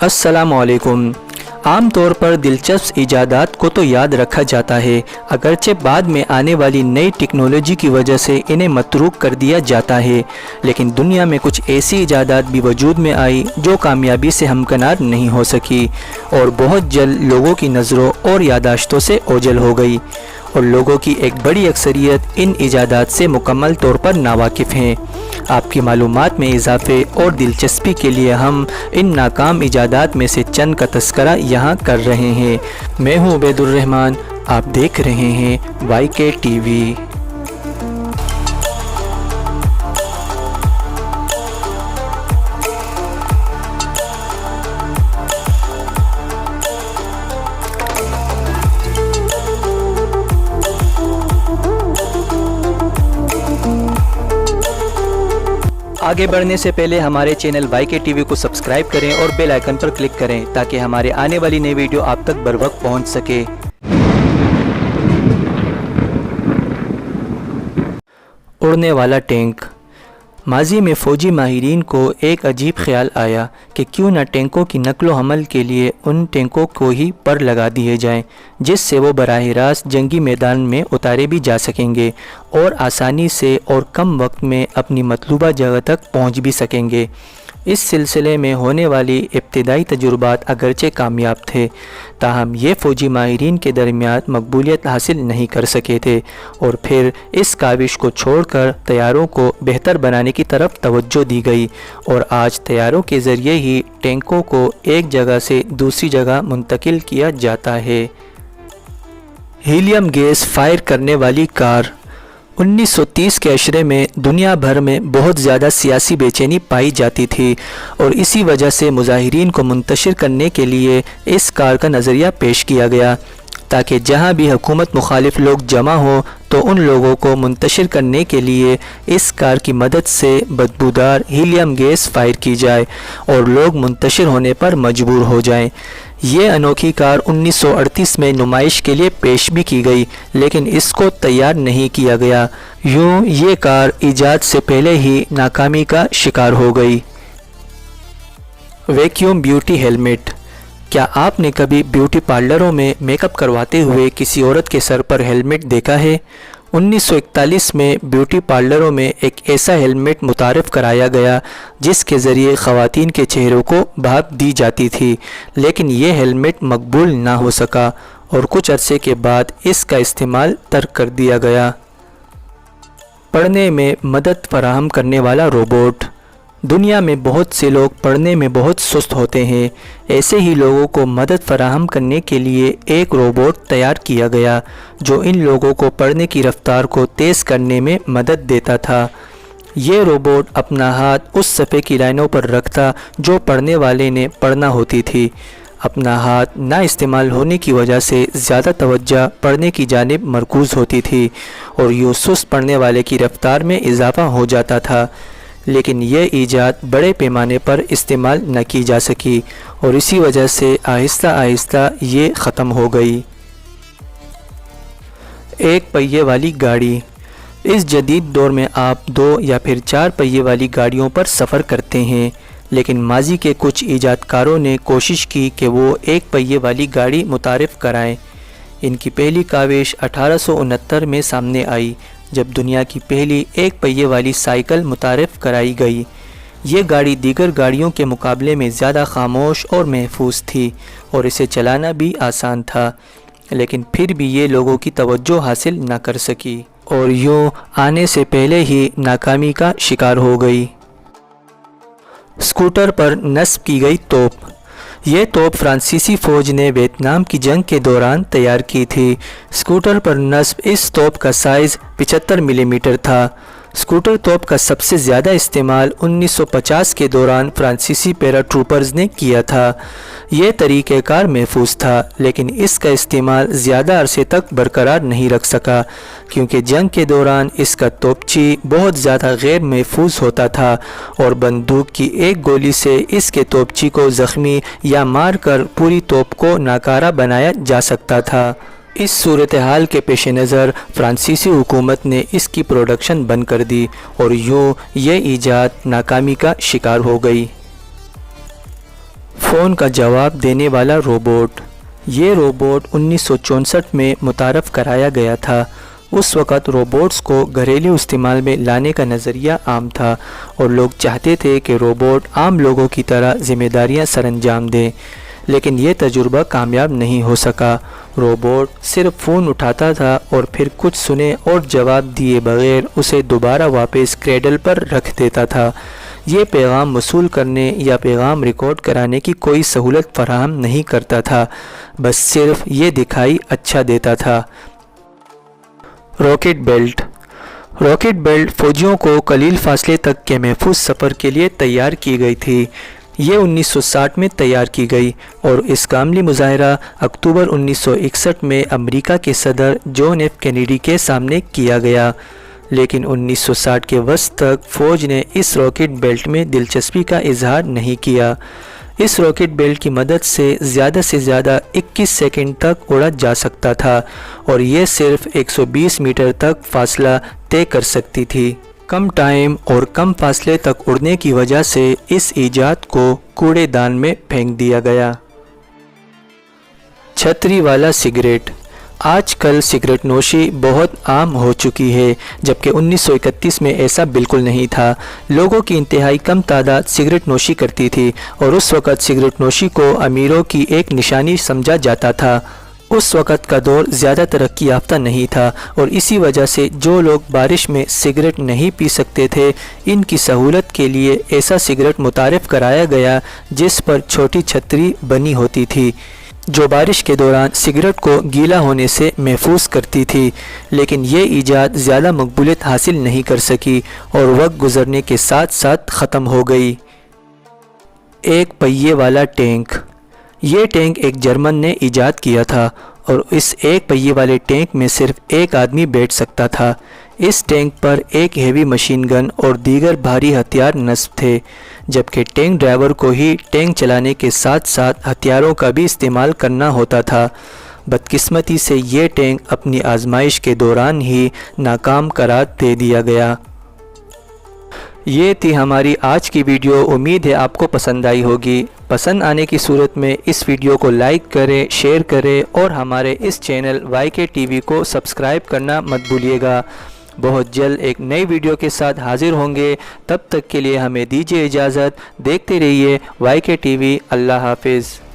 अस्सलामुअलैकुम। आम तौर पर दिलचस्प इजादात को तो याद रखा जाता है, अगरचे बाद में आने वाली नई टेक्नोलॉजी की वजह से इन्हें मतरूक कर दिया जाता है, लेकिन दुनिया में कुछ ऐसी इजादात भी वजूद में आई जो कामयाबी से हमकनार नहीं हो सकी और बहुत जल्द लोगों की नज़रों और यादाश्तों से ओझल हो गई, और लोगों की एक बड़ी अक्सरियत इन इजादात से मुकम्मल तौर पर नावाकिफ़ हैं। आपकी मालूमात में इजाफे और दिलचस्पी के लिए हम इन नाकाम इजादात में से चंद का तस्करा यहाँ कर रहे हैं। मैं हूँ उबैदुर्रहमान, आप देख रहे हैं YK TV। आगे बढ़ने से पहले हमारे चैनल YK TV को सब्सक्राइब करें और बेल आइकन पर क्लिक करें ताकि हमारे आने वाली नई वीडियो आप तक बर वक्त पहुँच सके। उड़ने वाला टैंक। माजी में फ़ौजी माहिरीन को एक अजीब ख्याल आया कि क्यों न टैंकों की नकलो हमल के लिए उन टैंकों को ही पर लगा दिए जाएं, जिससे वो बराह रास्त जंगी मैदान में उतारे भी जा सकेंगे और आसानी से और कम वक्त में अपनी मतलूबा जगह तक पहुंच भी सकेंगे। इस सिलसिले में होने वाली इब्तिदाई तजुर्बात अगरचे कामयाब थे, ताहम ये फ़ौजी माहिरीन के दरमियान मकबूलियत हासिल नहीं कर सके थे और फिर इस काविश को छोड़कर तैयारों को बेहतर बनाने की तरफ तवज्जो दी गई और आज तैयारों के ज़रिए ही टैंकों को एक जगह से दूसरी जगह मुंतकिल किया जाता है। हीलियम गैस फायर करने वाली कार। 1930 के अशरे में दुनिया भर में बहुत ज़्यादा सियासी बेचैनी पाई जाती थी और इसी वजह से मुजाहिरीन को मुंतशिर करने के लिए इस कार का नज़रिया पेश किया गया ताकि जहां भी हुकूमत मुखालिफ लोग जमा हो तो उन लोगों को मुंतशिर करने के लिए इस कार की मदद से बदबूदार हीलियम गैस फायर की जाए और लोग मुंतशिर होने पर मजबूर हो जाएं। ये अनोखी कार 1938 में नुमाइश के लिए पेश भी की गई, लेकिन इसको तैयार नहीं किया गया। यूँ ये कार ईजाद से पहले ही नाकामी का शिकार हो गई। Vacuum beauty helmet. क्या आपने कभी ब्यूटी पार्लरों में मेकअप करवाते हुए किसी औरत के सर पर हेलमेट देखा है? 1941 में ब्यूटी पार्लरों में एक ऐसा हेलमेट मुतारफ़ कराया गया जिसके ज़रिए ख़वातीन के चेहरों को भाप दी जाती थी, लेकिन ये हेलमेट मकबूल ना हो सका और कुछ अरसे के बाद इसका इस्तेमाल तर्क कर दिया गया। पढ़ने में मदद फराहम करने वाला रोबोट। दुनिया में बहुत से लोग पढ़ने में बहुत सुस्त होते हैं, ऐसे ही लोगों को मदद फराहम करने के लिए एक रोबोट तैयार किया गया जो इन लोगों को पढ़ने की रफ्तार को तेज़ करने में मदद देता था। ये रोबोट अपना हाथ उस सफ़े की लाइनों पर रखता जो पढ़ने वाले ने पढ़ना होती थी। अपना हाथ ना इस्तेमाल होने की वजह से ज़्यादा तवज्जो पढ़ने की जानिब मरकूज़ होती थी और यूँ सुस्त पढ़ने वाले की रफ्तार में इजाफ़ा हो जाता था, लेकिन यह ईजाद बड़े पैमाने पर इस्तेमाल न की जा सकी और इसी वजह से आहिस्ता आहिस्ता ये ख़त्म हो गई। एक पहिए वाली गाड़ी। इस जदीद दौर में आप 2 या फिर 4 पहिए वाली गाड़ियों पर सफ़र करते हैं, लेकिन माजी के कुछ ईजादकारों ने कोशिश की कि वो एक पहिए वाली गाड़ी मुतारिफ़ कराएं। इनकी पहली काविश 1869 में सामने आई जब दुनिया की पहली एक पहिए वाली साइकिल मुतारिफ़ कराई गई। ये गाड़ी दीगर गाड़ियों के मुकाबले में ज़्यादा खामोश और महफूज थी और इसे चलाना भी आसान था, लेकिन फिर भी ये लोगों की तवज्जो हासिल न कर सकी और यूँ आने से पहले ही नाकामी का शिकार हो गई। स्कूटर पर नस्ब की गई तोप। ये तोप फ्रांसीसी फ़ौज ने वियतनाम की जंग के दौरान तैयार की थी। स्कूटर पर नस्ब इस तोप का साइज़ 75 मिलीमीटर था। स्कूटर तोप का सबसे ज़्यादा इस्तेमाल 1950 के दौरान फ्रांसीसी पैराट्रूपर्स ने किया था। ये तरीक़ेकार महफूज था, लेकिन इसका इस्तेमाल ज़्यादा अरसे तक बरकरार नहीं रख सका क्योंकि जंग के दौरान इसका तोपची बहुत ज़्यादा गैर महफूज होता था और बंदूक की एक गोली से इसके तोपची को ज़ख्मी या मार कर पूरी तोप को नाकारा बनाया जा सकता था। इस सूरत हाल के पेश नज़र फ्रांसीसी हुकूमत ने इसकी प्रोडक्शन बंद कर दी और यूँ ये ईजाद नाकामी का शिकार हो गई। فون کا جواب دینے والا روبوٹ۔ یہ روبوٹ 1964 میں متعارف کرایا گیا تھا۔ اس وقت روبوٹس کو گھریلو استعمال میں لانے کا نظریہ عام تھا اور لوگ چاہتے تھے کہ روبوٹ عام لوگوں کی طرح ذمہ داریاں سر انجام دیں، لیکن یہ تجربہ کامیاب نہیں ہو سکا۔ روبوٹ صرف فون اٹھاتا تھا اور پھر کچھ سنے اور جواب دیے بغیر اسے دوبارہ واپس کریڈل پر رکھ دیتا تھا۔ یہ پیغام وصول کرنے یا پیغام ریکارڈ کرانے کی کوئی سہولت فراہم نہیں کرتا تھا، بس صرف یہ دکھائی اچھا دیتا تھا۔ Rocket belt. راکٹ بیلٹ فوجیوں کو قلیل فاصلے تک کے محفوظ سفر کے لیے تیار کی گئی تھی۔ یہ 1960 میں تیار کی گئی اور اس کا عملی مظاہرہ اکتوبر 1961 میں امریکہ کے صدر جان ایف کینیڈی کے سامنے کیا گیا، لیکن 1960 کے وسط تک فوج نے اس راکٹ بیلٹ میں دلچسپی کا اظہار نہیں کیا۔ اس راکٹ بیلٹ کی مدد سے زیادہ 21 سیکنڈ تک اڑا جا سکتا تھا اور یہ صرف 120 میٹر تک فاصلہ طے کر سکتی تھی۔ کم ٹائم اور کم فاصلے تک اڑنے کی وجہ سے اس ایجاد کو کوڑے دان میں پھینک دیا گیا۔ چھتری والا سگریٹ۔ آج کل سگریٹ نوشی بہت عام ہو چکی ہے، جبکہ 1931 میں ایسا بالکل نہیں تھا۔ لوگوں کی انتہائی کم تعداد سگریٹ نوشی کرتی تھی اور اس وقت سگریٹ نوشی کو امیروں کی ایک نشانی سمجھا جاتا تھا۔ اس وقت کا دور زیادہ ترقی یافتہ نہیں تھا اور اسی وجہ سے جو لوگ بارش میں سگریٹ نہیں پی سکتے تھے، ان کی سہولت کے لیے ایسا سگریٹ متعارف کرایا گیا جس پر چھوٹی چھتری بنی ہوتی تھی، جو بارش کے دوران سگریٹ کو گیلا ہونے سے محفوظ کرتی تھی۔ لیکن یہ ایجاد زیادہ مقبولیت حاصل نہیں کر سکی اور وقت گزرنے کے ساتھ ساتھ ختم ہو گئی۔ ایک پہیے والا ٹینک۔ یہ ٹینک ایک جرمن نے ایجاد کیا تھا اور اس ایک پہیے والے ٹینک میں صرف ایک آدمی بیٹھ سکتا تھا۔ اس ٹینک پر ایک ہیوی مشین گن اور دیگر بھاری ہتھیار نصب تھے، جبکہ ٹینک ڈرائیور کو ہی ٹینک چلانے کے ساتھ ساتھ ہتھیاروں کا بھی استعمال کرنا ہوتا تھا۔ بدقسمتی سے یہ ٹینک اپنی آزمائش کے دوران ہی ناکام قرار دے دیا گیا۔ یہ تھی ہماری آج کی ویڈیو۔ امید ہے آپ کو پسند آئی ہوگی۔ پسند آنے کی صورت میں اس ویڈیو کو لائک کریں، شیئر کریں اور ہمارے اس چینل وائی ٹی وی کو سبسکرائب کرنا مت بھولیے گا۔ بہت جلد ایک نئی ویڈیو کے ساتھ حاضر ہوں گے، تب تک کے لیے ہمیں دیجیے اجازت۔ دیکھتے رہیے وائی ٹی وی۔ اللہ حافظ۔